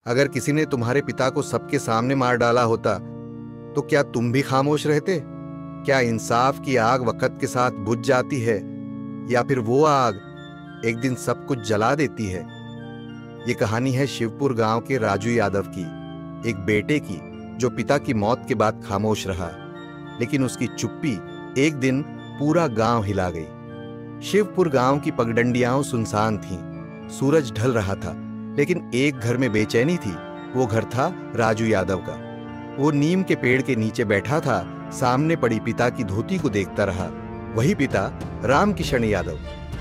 अगर किसी ने तुम्हारे पिता को सबके सामने मार डाला होता तो क्या तुम भी खामोश रहते? क्या इंसाफ की आग वक्त के साथ बुझ जाती है, या फिर वो आग एक दिन सब कुछ जला देती है? ये कहानी है शिवपुर गांव के राजू यादव की, एक बेटे की जो पिता की मौत के बाद खामोश रहा, लेकिन उसकी चुप्पी एक दिन पूरा गांव हिला गई। शिवपुर गांव की पगडंडियां सुनसान थीं। सूरज ढल रहा था, लेकिन एक घर में बेचैनी थी। वो घर था राजू यादव का। वो नीम के पेड़ के नीचे बैठा था, सामने पड़ी पिता की धोती को देखता रहा। वही पिता रामकिशन यादव,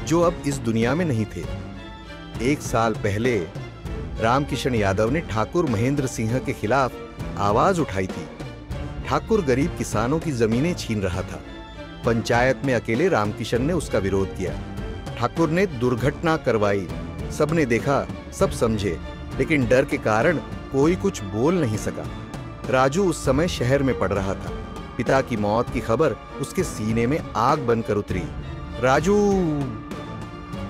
जो अब इस दुनिया में नहीं थे। 1 साल पहले रामकिशन यादव ने ठाकुर महेंद्र सिंह के खिलाफ आवाज उठाई थी। ठाकुर गरीब किसानों की जमीनें छीन रहा था। पंचायत में अकेले रामकिशन ने उसका विरोध किया। ठाकुर ने दुर्घटना करवाई। सबने देखा, सब समझे, लेकिन डर के कारण कोई कुछ बोल नहीं सका। राजू उस समय शहर में पड़ रहा था। पिता की मौत की खबर उसके सीने में आग बनकर उतरी। राजू,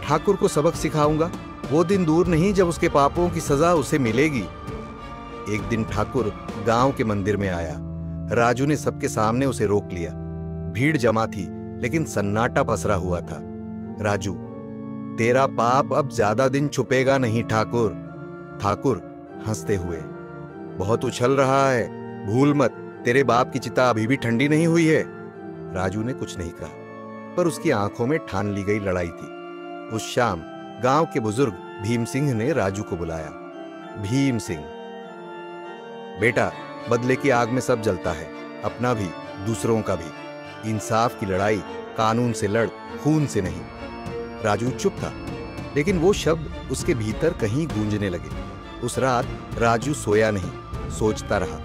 ठाकुर को सबक सिखाऊंगा। वो दिन दूर नहीं जब उसके पापों की सजा उसे मिलेगी। एक दिन ठाकुर गांव के मंदिर में आया। राजू ने सबके सामने उसे रोक लिया। भीड़ जमा थी, लेकिन सन्नाटा पसरा हुआ था। राजू, तेरा पाप अब ज्यादा दिन छुपेगा नहीं ठाकुर। ठाकुर हंसते हुए, बहुत उछल रहा है, भूल मत, तेरे बाप की चिता अभी भी ठंडी नहीं हुई है। राजू ने कुछ नहीं कहा, पर उसकी आंखों में ठान ली गई लड़ाई थी। उस शाम गांव के बुजुर्ग भीम सिंह ने राजू को बुलाया। भीम सिंह, बेटा, बदले की आग में सब जलता है, अपना भी, दूसरों का भी। इंसाफ की लड़ाई कानून से लड़, खून से नहीं। राजू चुप था, लेकिन वो शब्द उसके भीतर कहीं गूंजने लगे। उस रात राजू सोया नहीं, सोचता रहा।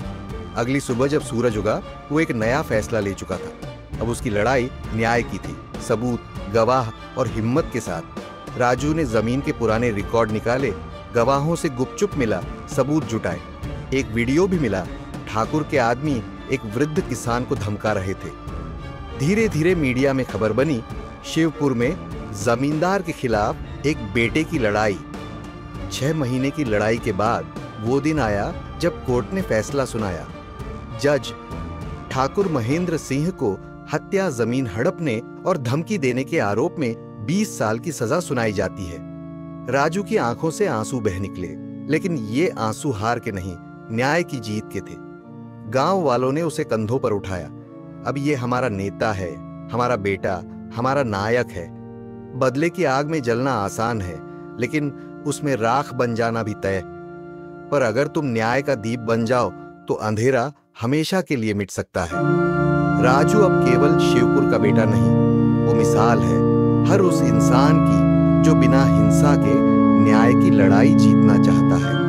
अगली सुबह जब सूरज उगा, वो एक नया फैसला ले चुका था। अब उसकी लड़ाई न्याय की थी, सबूत, गवाह और हिम्मत के साथ। राजू ने जमीन के पुराने रिकॉर्ड निकाले, गवाहों से गुपचुप मिला, सबूत जुटाए। एक वीडियो भी मिला। ठाकुर के आदमी एक वृद्ध किसान को धमका रहे थे। धीरे धीरे मीडिया में खबर बनी, शिवपुर में जमींदार के खिलाफ एक बेटे की लड़ाई। 6 महीने की लड़ाई के बाद वो दिन आया जब कोर्ट ने फैसला सुनाया। जज ठाकुर महेंद्र सिंह को हत्या, जमीन हड़पने और धमकी देने के आरोप में 20 साल की सजा सुनाई जाती है। राजू की आंखों से आंसू बह निकले, लेकिन ये आंसू हार के नहीं, न्याय की जीत के थे। गांव वालों ने उसे कंधों पर उठाया। अब ये हमारा नेता है, हमारा बेटा, हमारा नायक है। बदले की आग में जलना आसान है, लेकिन उसमें राख बन जाना भी तय। पर अगर तुम न्याय का दीप बन जाओ तो अंधेरा हमेशा के लिए मिट सकता है। राजू अब केवल शिवपुर का बेटा नहीं, वो मिसाल है हर उस इंसान की जो बिना हिंसा के न्याय की लड़ाई जीतना चाहता है।